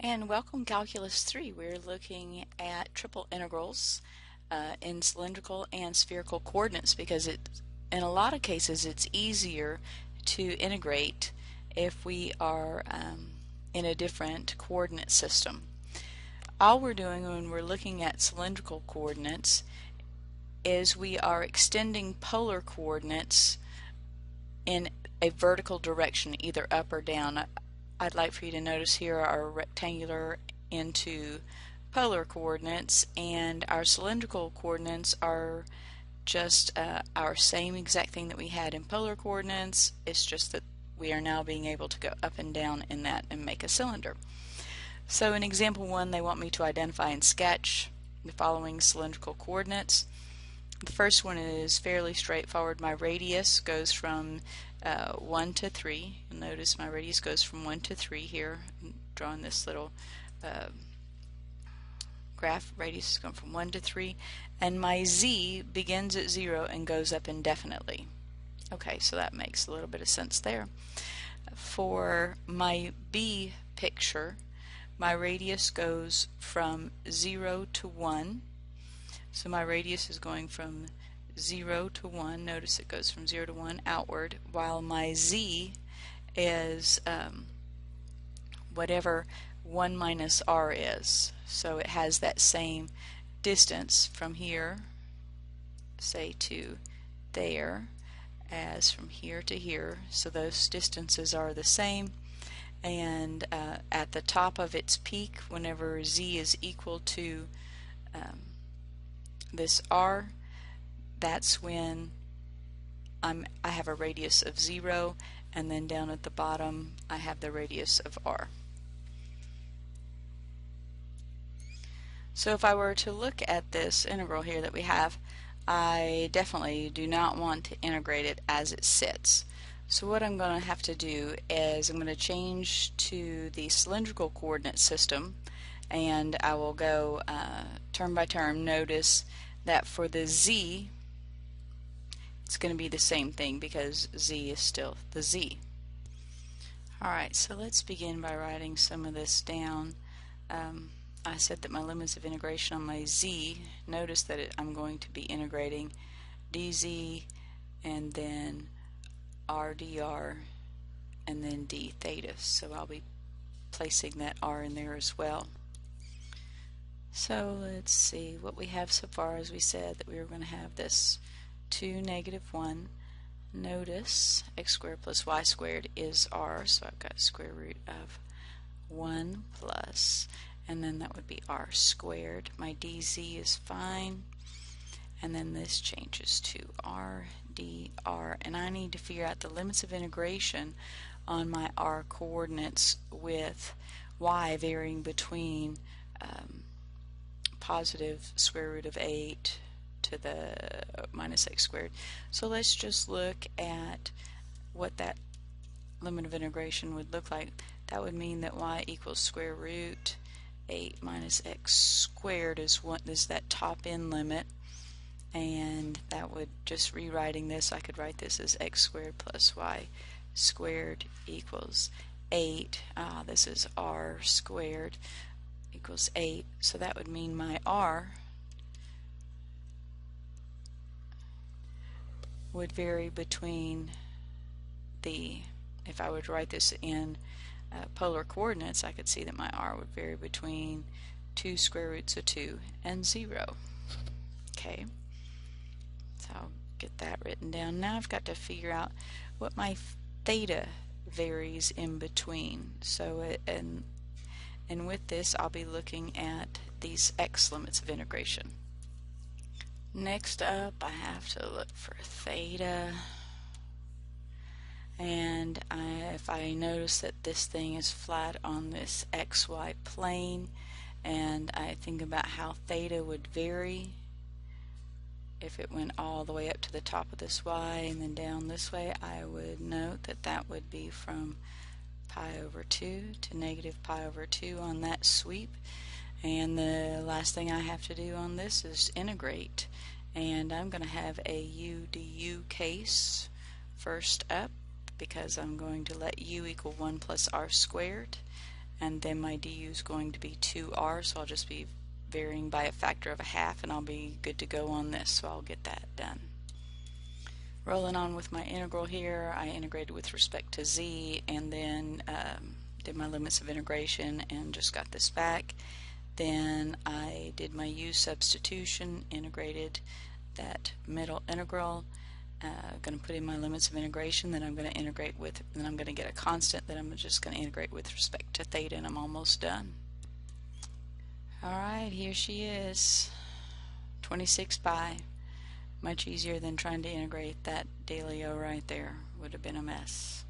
And welcome Calculus 3. We're looking at triple integrals in cylindrical and spherical coordinates because in a lot of cases it's easier to integrate if we are in a different coordinate system. All we're doing when we're looking at cylindrical coordinates is we are extending polar coordinates in a vertical direction, either up or down. I'd like for you to notice here our rectangular into polar coordinates, and our cylindrical coordinates are just our same exact thing that we had in polar coordinates. It's just that we are now being able to go up and down in that and make a cylinder. So in example 1, they want me to identify and sketch the following cylindrical coordinates. The first one is fairly straightforward. My radius goes from 1 to 3. You'll notice my radius goes from 1 to 3 here. I'm drawing this little graph. Radius is going from 1 to 3. And my z begins at 0 and goes up indefinitely. Okay, so that makes a little bit of sense there. For my B picture, my radius goes from 0 to 1. So my radius is going from 0 to 1. Notice it goes from 0 to 1 outward, while my z is whatever 1 minus r is. So it has that same distance from here, say to there, as from here to here. So those distances are the same. And at the top of its peak, whenever z is equal to this r, that's when I have a radius of 0, and then down at the bottom I have the radius of r. So if I were to look at this integral here that we have, I definitely do not want to integrate it as it sits. So what I'm going to have to do is I'm going to change to the cylindrical coordinate system, and I will go term by term. Notice that for the z, it's going to be the same thing because z is still the z. Alright, so let's begin by writing some of this down. I said that my limits of integration on my z, notice that I'm going to be integrating dz and then r dr and then d theta. So I'll be placing that r in there as well. So let's see what we have so far. As we said that we were going to have this 2, -1. Notice x squared plus y squared is r, so I've got square root of 1 plus, and then that would be r squared. My dz is fine, and then this changes to r dr, and I need to figure out the limits of integration on my r coordinates with y varying between positive square root of 8 to the minus x squared. So let's just look at what that limit of integration would look like. That would mean that y equals square root 8 minus x squared is that top end limit, and that would, just rewriting this, I could write this as x squared plus y squared equals 8. This is r squared equals 8, so that would mean my r would vary between if I would write this in polar coordinates, I could see that my r would vary between 2 square roots of 2 and 0. Okay, so I'll get that written down. Now I've got to figure out what my theta varies in between. So and with this I'll be looking at these x limits of integration. Next up, I have to look for theta, and if I notice that this thing is flat on this xy plane, and I think about how theta would vary if it went all the way up to the top of this y and then down this way, I would note that that would be from pi over 2 to negative pi over 2 on that sweep. And the last thing I have to do on this is integrate, and I'm going to have a u du case first up because I'm going to let u equal 1 plus r squared, and then my du is going to be 2r, so I'll just be varying by a factor of a half, and I'll be good to go on this, so I'll get that done. Rolling on with my integral here, I integrated with respect to z, and then did my limits of integration and just got this back. Then I did my u substitution, integrated that middle integral, going to put in my limits of integration, then I'm going to integrate with, then I'm going to get a constant that I'm just going to integrate with respect to theta, and I'm almost done. Alright, here she is, 26 pi. Much easier than trying to integrate that dealio right there. Would have been a mess.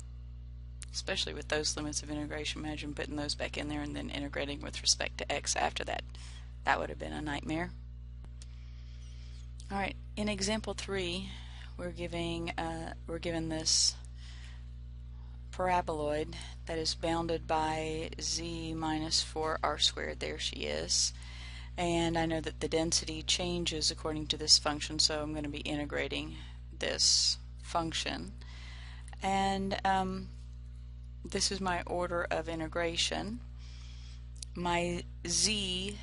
Especially with those limits of integration. Imagine putting those back in there and then integrating with respect to x after that. That would have been a nightmare. Alright, in example 3, we're given this paraboloid that is bounded by z minus 4r squared. There she is. And I know that the density changes according to this function, so I'm going to be integrating this function. And this is my order of integration. My z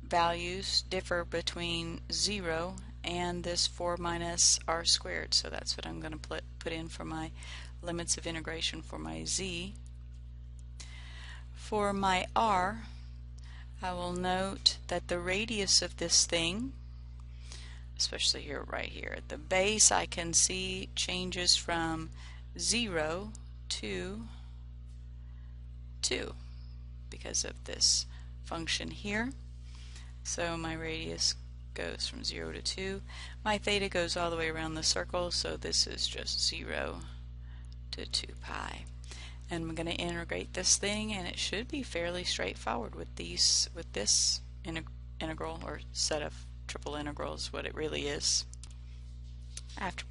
values differ between 0 and this 4 minus r squared, so that's what I'm going to put in for my limits of integration for my z. For my r, I will note that the radius of this thing, especially here, right here, the base I can see changes from 0 to 2 because of this function here. So my radius goes from 0 to 2. My theta goes all the way around the circle, so this is just 0 to 2 pi. And I'm going to integrate this thing, and it should be fairly straightforward with this integral, or set of triple integrals, what it really is. After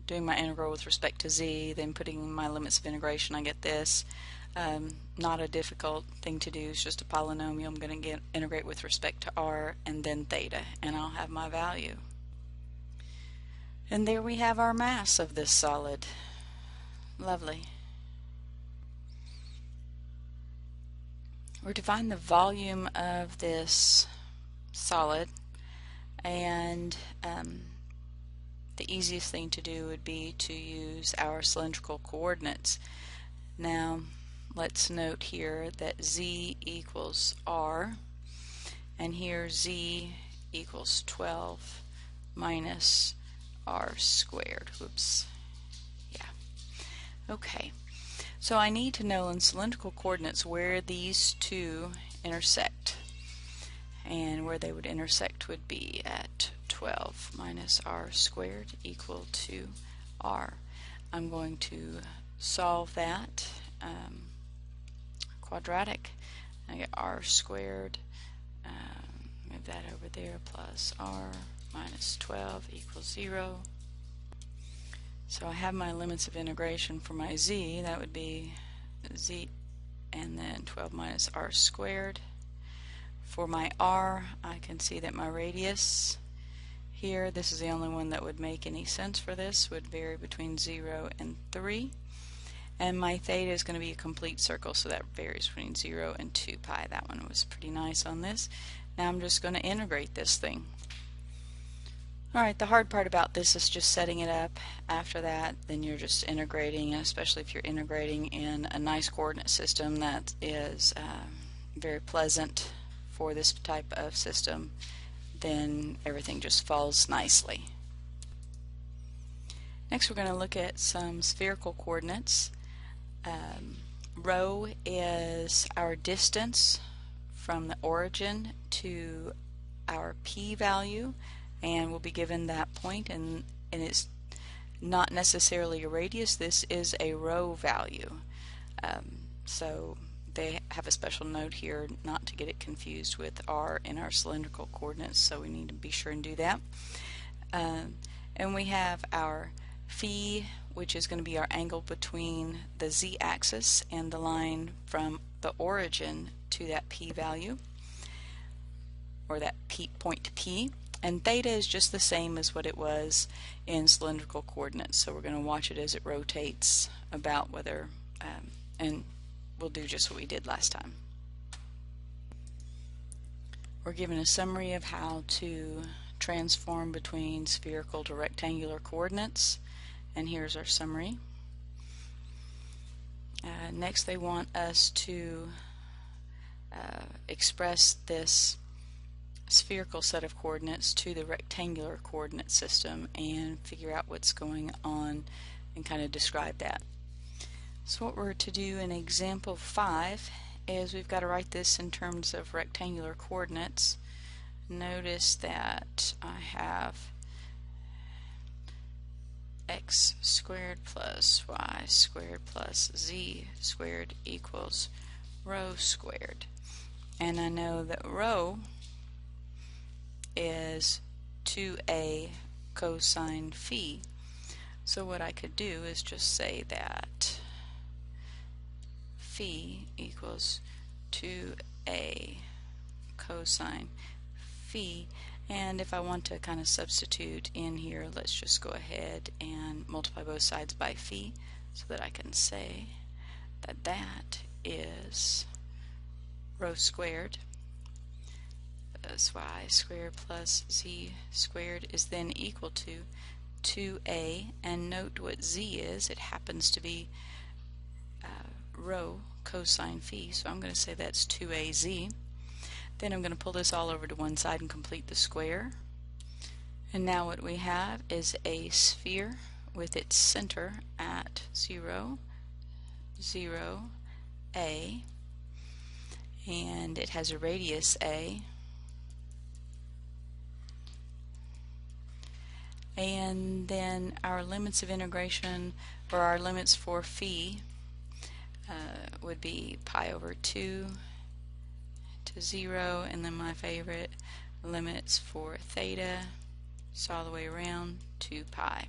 doing my integral with respect to z, then putting my limits of integration, I get this. Not a difficult thing to do, it's just a polynomial. I'm going to integrate with respect to r and then theta, and I'll have my value. And there we have our mass of this solid. Lovely. We're to find the volume of this solid, and the easiest thing to do would be to use our cylindrical coordinates. Now let's note here that z equals r, and here z equals 12 minus r squared. Whoops. Yeah. Okay. So I need to know in cylindrical coordinates where these two intersect. And where they would intersect would be at 12 minus r squared equal to r. I'm going to solve that quadratic. I get r squared, move that over there, plus r minus 12 equals 0. So I have my limits of integration for my z. That would be z and then 12 minus r squared. For my r, I can see that my radius here, this is the only one that would make any sense for this, would vary between 0 and 3. And my theta is going to be a complete circle, so that varies between 0 and 2 pi. That one was pretty nice on this. Now I'm just going to integrate this thing. Alright, the hard part about this is just setting it up. After that, then you're just integrating, and especially if you're integrating in a nice coordinate system that is very pleasant for this type of system, then everything just falls nicely. Next we're going to look at some spherical coordinates. Rho is our distance from the origin to our p value, and we'll be given that point, and it's not necessarily a radius. This is a rho value. So they have a special note here not to get it confused with r in our cylindrical coordinates, so we need to be sure and do that. And we have our phi, which is going to be our angle between the z-axis and the line from the origin to that p value, or that point P. And theta is just the same as what it was in cylindrical coordinates, so we're going to watch it as it rotates about, whether and we'll do just what we did last time. We're given a summary of how to transform between spherical to rectangular coordinates, and here's our summary. Next they want us to express this spherical set of coordinates to the rectangular coordinate system and figure out what's going on and kind of describe that. So what we're to do in example 5 is we've got to write this in terms of rectangular coordinates. Notice that I have x squared plus y squared plus z squared equals rho squared. And I know that rho is 2a cosine phi. So what I could do is just say that phi equals 2a cosine phi, and if I want to kind of substitute in here, let's just go ahead and multiply both sides by phi so that I can say that that is rho squared plus y squared plus z squared is then equal to 2a, and note what z is. It happens to be rho cosine phi, so I'm going to say that's 2az. Then I'm going to pull this all over to one side and complete the square. And now what we have is a sphere with its center at 0, 0, a, and it has a radius a, and then our limits of integration, or our limits for phi, would be pi over 2 to 0, and then my favorite limits for theta, so all the way around to pi.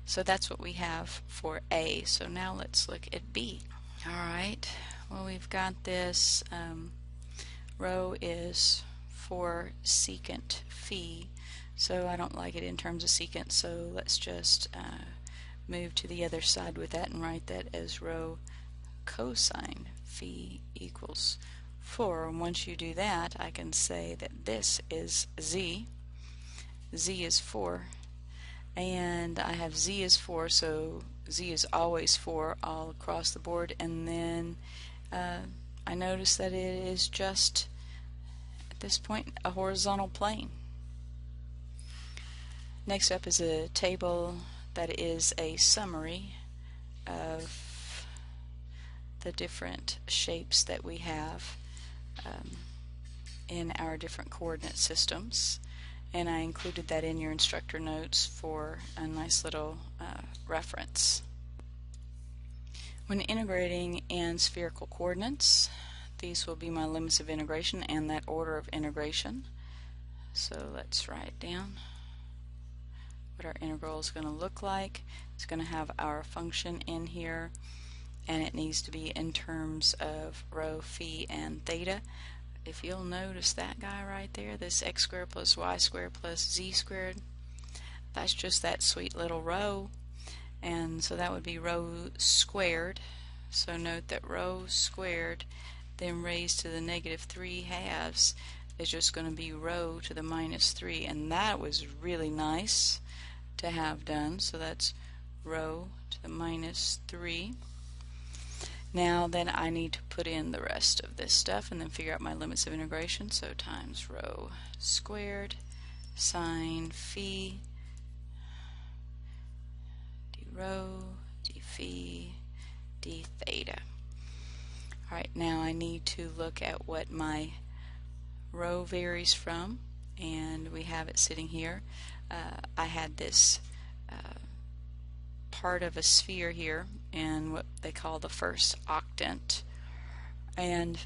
So that's what we have for A. So now let's look at B. Alright, well, we've got this rho is for secant phi, so I don't like it in terms of secant, so let's just move to the other side with that and write that as rho cosine phi equals 4. And once you do that, I can say that this is z. Z is 4, and I have z is 4, so z is always 4 all across the board. And then I notice that it is just at this point a horizontal plane. Next up is a table that is a summary of the different shapes that we have in our different coordinate systems, and I included that in your instructor notes for a nice little reference. When integrating in spherical coordinates, these will be my limits of integration and that order of integration. So let's write down what our integral is going to look like. It's going to have our function in here, and it needs to be in terms of rho, phi, and theta. If you'll notice that guy right there, this x squared plus y squared plus z squared, that's just that sweet little rho, and so that would be rho squared. So note that rho squared then raised to the -3/2 is just going to be rho to the -3, and that was really nice to have done. So that's rho to the -3. Now then I need to put in the rest of this stuff and then figure out my limits of integration. So times rho squared sine phi d rho d phi d theta. Alright, now I need to look at what my rho varies from, and we have it sitting here. I had this part of a sphere here in what they call the first octant, and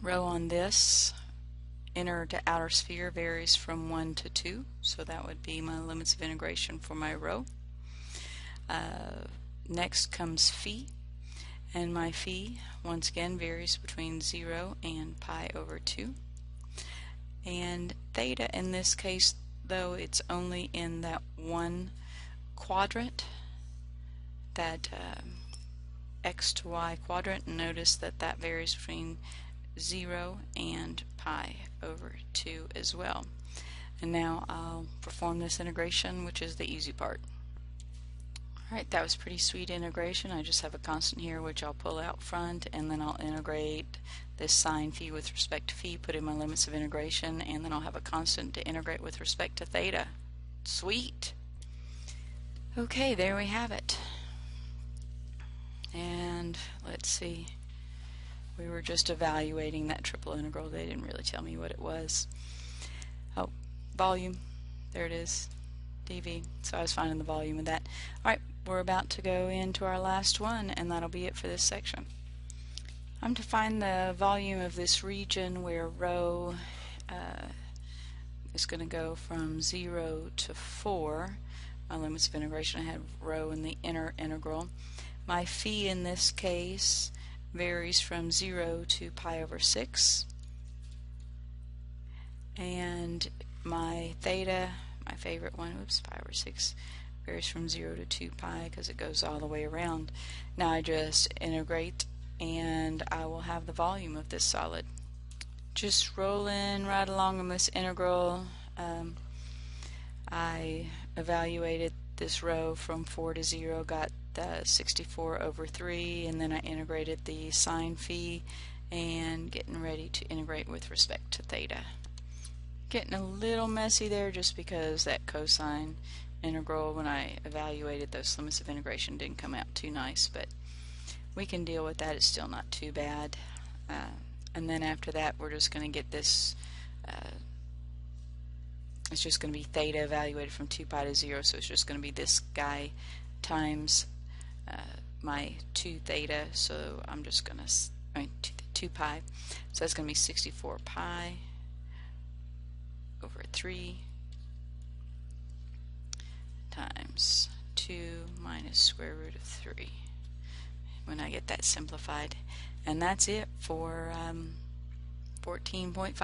rho on this inner to outer sphere varies from 1 to 2, so that would be my limits of integration for my rho. Next comes phi, and my phi once again varies between 0 and pi over 2. And theta in this case, though it's only in that one quadrant, that x to y quadrant, and notice that that varies between 0 and pi over 2 as well. And now I'll perform this integration, which is the easy part. Alright, that was pretty sweet integration. I just have a constant here which I'll pull out front, and then I'll integrate this sine phi with respect to phi, put in my limits of integration, and then I'll have a constant to integrate with respect to theta. Sweet! Okay, there we have it. And let's see, we were just evaluating that triple integral. They didn't really tell me what it was. Oh, volume, there it is, dV. So I was finding the volume of that. Alright, we're about to go into our last one, and that'll be it for this section. I'm to find the volume of this region where rho is going to go from 0 to 4. My limits of integration, I have rho in the inner integral. My phi in this case varies from 0 to pi over 6. And my theta, my favorite one, oops, pi over 6, varies from 0 to 2 pi because it goes all the way around. Now I just integrate and I will have the volume of this solid. Just rolling right along in this integral. I evaluated this rho from 4 to 0, got 64 over 3, and then I integrated the sine phi, and getting ready to integrate with respect to theta. Getting a little messy there just because that cosine integral, when I evaluated those limits of integration, didn't come out too nice, but we can deal with that. It's still not too bad. And then after that we're just going to get this, it's just going to be theta evaluated from 2 pi to 0, so it's just going to be this guy times my 2 theta, so I'm just going to, 2 pi, so that's going to be 64 pi over 3 times 2 minus square root of 3 when I get that simplified. And that's it for 14.5.